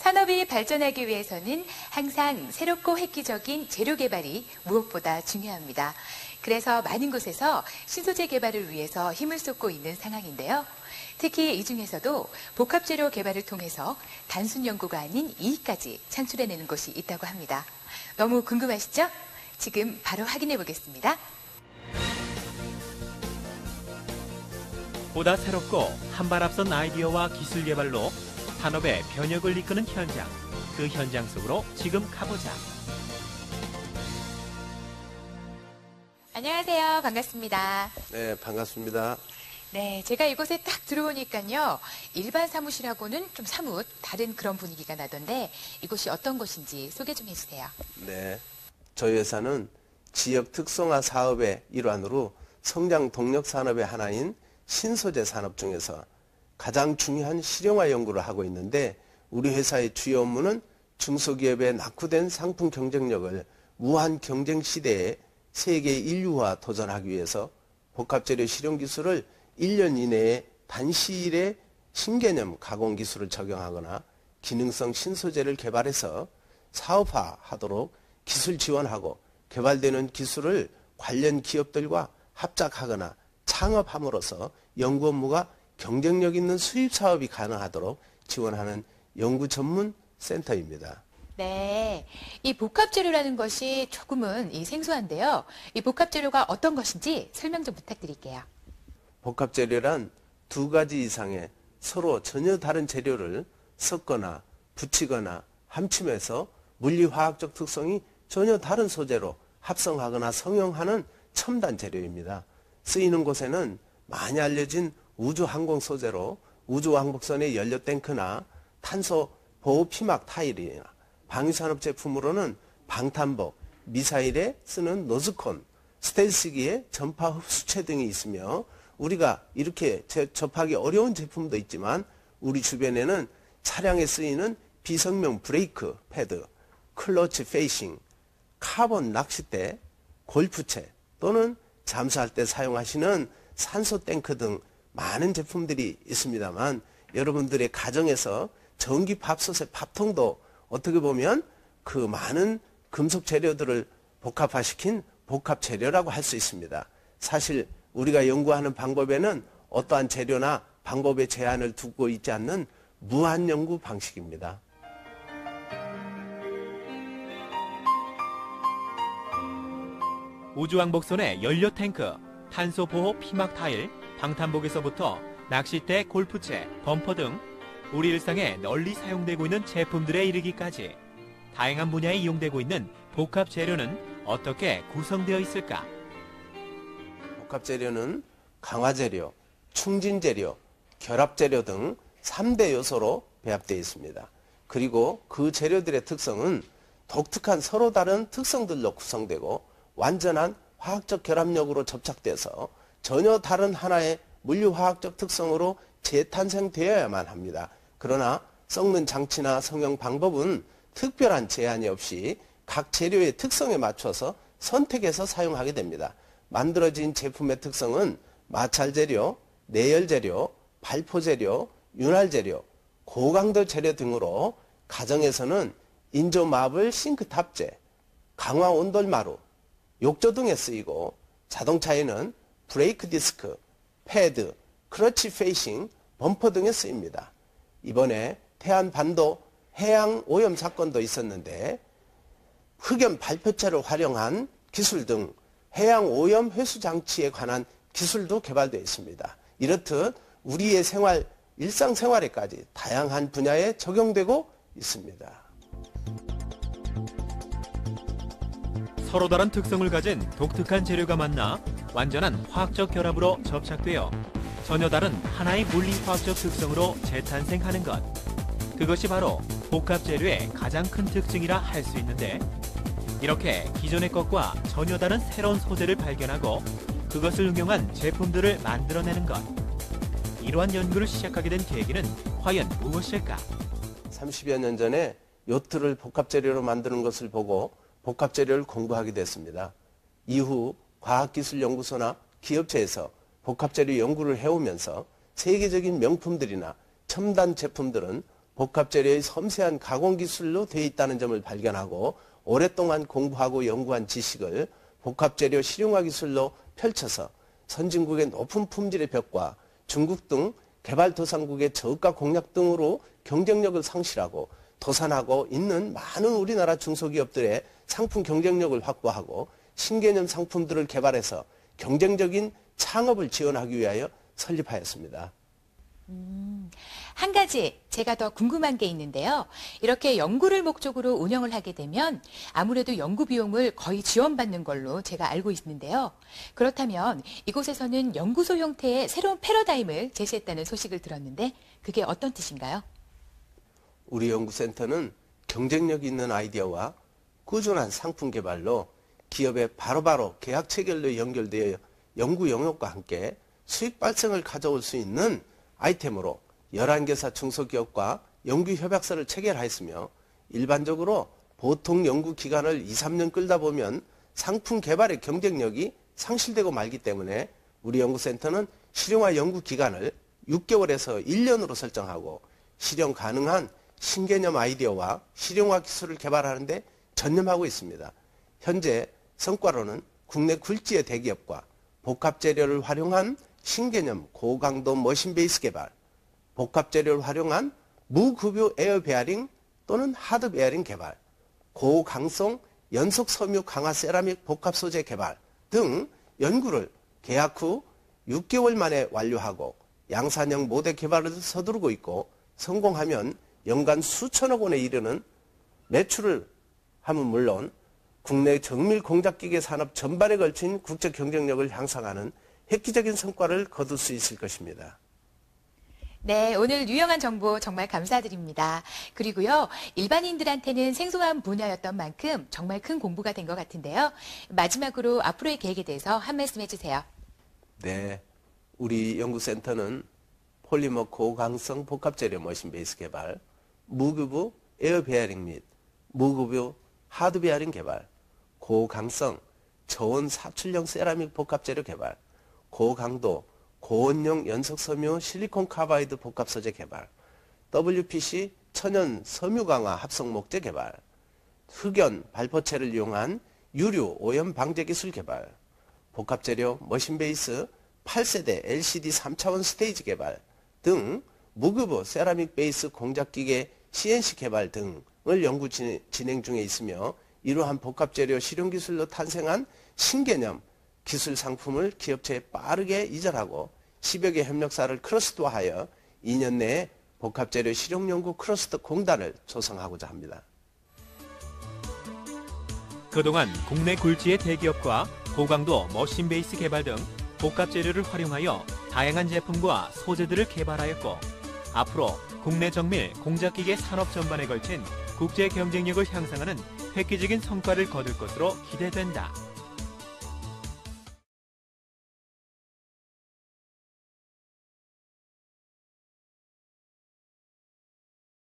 산업이 발전하기 위해서는 항상 새롭고 획기적인 재료 개발이 무엇보다 중요합니다. 그래서 많은 곳에서 신소재 개발을 위해서 힘을 쏟고 있는 상황인데요. 특히 이 중에서도 복합재료 개발을 통해서 단순 연구가 아닌 이익까지 창출해내는 곳이 있다고 합니다. 너무 궁금하시죠? 지금 바로 확인해 보겠습니다. 보다 새롭고 한 발 앞선 아이디어와 기술 개발로 산업의 변혁을 이끄는 현장, 그 현장 속으로 지금 가보자. 안녕하세요. 반갑습니다. 네, 반갑습니다. 네, 제가 이곳에 딱 들어오니까요. 일반 사무실하고는 좀 사뭇 다른 그런 분위기가 나던데 이곳이 어떤 곳인지 소개 좀 해주세요. 네, 저희 회사는 지역 특성화 사업의 일환으로 성장 동력 산업의 하나인 신소재 산업 중에서 가장 중요한 실용화 연구를 하고 있는데 우리 회사의 주요 업무는 중소기업의 낙후된 상품 경쟁력을 무한 경쟁 시대에 세계 인류화 도전하기 위해서 복합재료 실용 기술을 1년 이내에 단시일에 신개념 가공 기술을 적용하거나 기능성 신소재를 개발해서 사업화하도록 기술 지원하고 개발되는 기술을 관련 기업들과 합작하거나 창업함으로써 연구 업무가 경쟁력 있는 수입 사업이 가능하도록 지원하는 연구 전문 센터입니다. 네, 이 복합재료라는 것이 조금은 생소한데요. 이 복합재료가 어떤 것인지 설명 좀 부탁드릴게요. 복합재료란 두 가지 이상의 서로 전혀 다른 재료를 섞거나 붙이거나 함침해서 물리화학적 특성이 전혀 다른 소재로 합성하거나 성형하는 첨단 재료입니다. 쓰이는 곳에는 많이 알려진 우주항공 소재로 우주왕복선의 연료 탱크나 탄소 보호 피막 타일이나 방위산업 제품으로는 방탄복, 미사일에 쓰는 노즈콘, 스텔스기의 전파 흡수체 등이 있으며 우리가 이렇게 접하기 어려운 제품도 있지만 우리 주변에는 차량에 쓰이는 비성명 브레이크 패드, 클러치 페이싱, 카본 낚싯대, 골프채 또는 잠수할 때 사용하시는 산소 탱크 등 많은 제품들이 있습니다만 여러분들의 가정에서 전기 밥솥의 밥통도 어떻게 보면 그 많은 금속 재료들을 복합화시킨 복합 재료라고 할 수 있습니다. 사실 우리가 연구하는 방법에는 어떠한 재료나 방법의 제한을 두고 있지 않는 무한 연구 방식입니다. 우주왕복선의 연료 탱크, 탄소 보호 피막 타일, 방탄복에서부터 낚싯대, 골프채, 범퍼 등 우리 일상에 널리 사용되고 있는 제품들에 이르기까지 다양한 분야에 이용되고 있는 복합 재료는 어떻게 구성되어 있을까? 복합 재료는 강화 재료, 충진 재료, 결합 재료 등 3대 요소로 배합되어 있습니다. 그리고 그 재료들의 특성은 독특한 서로 다른 특성들로 구성되고 완전한 화학적 결합력으로 접착돼서 전혀 다른 하나의 물리화학적 특성으로 재탄생되어야만 합니다. 그러나 섞는 장치나 성형 방법은 특별한 제한이 없이 각 재료의 특성에 맞춰서 선택해서 사용하게 됩니다. 만들어진 제품의 특성은 마찰 재료, 내열 재료, 발포 재료, 윤활 재료, 고강도 재료 등으로 가정에서는 인조 마블 싱크 탑재, 강화 온돌마루, 욕조 등에 쓰이고 자동차에는 브레이크 디스크, 패드, 클러치 페이싱, 범퍼 등에 쓰입니다. 이번에 태안반도 해양 오염 사건도 있었는데 흑연 발표체를 활용한 기술 등 해양 오염 회수 장치에 관한 기술도 개발되어 있습니다. 이렇듯 우리의 일상생활에까지 다양한 분야에 적용되고 있습니다. 서로 다른 특성을 가진 독특한 재료가 만나 완전한 화학적 결합으로 접착되어 전혀 다른 하나의 물리화학적 특성으로 재탄생하는 것. 그것이 바로 복합재료의 가장 큰 특징이라 할 수 있는데 이렇게 기존의 것과 전혀 다른 새로운 소재를 발견하고 그것을 응용한 제품들을 만들어내는 것. 이러한 연구를 시작하게 된 계기는 과연 무엇일까? 30여 년 전에 요트를 복합재료로 만드는 것을 보고 복합재료를 공부하게 됐습니다. 이후 과학기술연구소나 기업체에서 복합재료 연구를 해오면서 세계적인 명품들이나 첨단 제품들은 복합재료의 섬세한 가공기술로 되어 있다는 점을 발견하고 오랫동안 공부하고 연구한 지식을 복합재료 실용화 기술로 펼쳐서 선진국의 높은 품질의 벽과 중국 등 개발도상국의 저가 공약 등으로 경쟁력을 상실하고 도산하고 있는 많은 우리나라 중소기업들의 상품 경쟁력을 확보하고 신개념 상품들을 개발해서 경쟁적인 창업을 지원하기 위하여 설립하였습니다. 한 가지 제가 더 궁금한 게 있는데요. 이렇게 연구를 목적으로 운영을 하게 되면 아무래도 연구 비용을 거의 지원받는 걸로 제가 알고 있는데요. 그렇다면 이곳에서는 연구소 형태의 새로운 패러다임을 제시했다는 소식을 들었는데 그게 어떤 뜻인가요? 우리 연구센터는 경쟁력 있는 아이디어와 꾸준한 상품 개발로 기업에 바로바로 계약 체결로 연결되어 연구 영역과 함께 수익 발생을 가져올 수 있는 아이템으로 11개사 중소기업과 연구협약서를 체결하였으며 일반적으로 보통 연구기간을 2, 3년 끌다 보면 상품 개발의 경쟁력이 상실되고 말기 때문에 우리 연구센터는 실용화 연구기간을 6개월에서 1년으로 설정하고 실현 가능한 신개념 아이디어와 실용화 기술을 개발하는 데 전념하고 있습니다. 현재 성과로는 국내 굴지의 대기업과 복합재료를 활용한 신개념 고강도 머신 베이스 개발, 복합재료를 활용한 무급유 에어 베어링 또는 하드 베어링 개발, 고강성 연속 섬유 강화 세라믹 복합 소재 개발 등 연구를 계약 후 6개월 만에 완료하고 양산형 모델 개발을 서두르고 있고 성공하면 연간 수천억 원에 이르는 매출을 하면 물론 국내 정밀 공작기계 산업 전반에 걸친 국제 경쟁력을 향상하는 획기적인 성과를 거둘 수 있을 것입니다. 네, 오늘 유용한 정보 정말 감사드립니다. 그리고요, 일반인들한테는 생소한 분야였던 만큼 정말 큰 공부가 된 것 같은데요. 마지막으로 앞으로의 계획에 대해서 한 말씀 해주세요. 네, 우리 연구센터는 폴리머 고강성 복합재료 머신 베이스 개발, 무급유 에어 베어링 및 무급유 하드 베어링 개발, 고강성 저온 사출형 세라믹 복합재료 개발, 고강도 고온용 연속섬유 실리콘 카바이드 복합 소재 개발, WPC 천연 섬유 강화 합성 목재 개발, 흑연 발포체를 이용한 유류 오염 방제 기술 개발, 복합재료 머신 베이스 8세대 LCD 3차원 스테이지 개발 등 무급유 세라믹 베이스 공작기계 CNC 개발 등을 연구 진행 중에 있으며 이러한 복합재료 실용기술로 탄생한 신개념 기술 상품을 기업체에 빠르게 이전하고 10여 개 협력사를 클러스터화하여 2년 내에 복합재료 실용연구 클러스터 공단을 조성하고자 합니다. 그동안 국내 굴지의 대기업과 고강도 머신 베이스 개발 등 복합재료를 활용하여 다양한 제품과 소재들을 개발하였고 앞으로 국내 정밀 공작기계 산업 전반에 걸친 국제 경쟁력을 향상하는 획기적인 성과를 거둘 것으로 기대된다.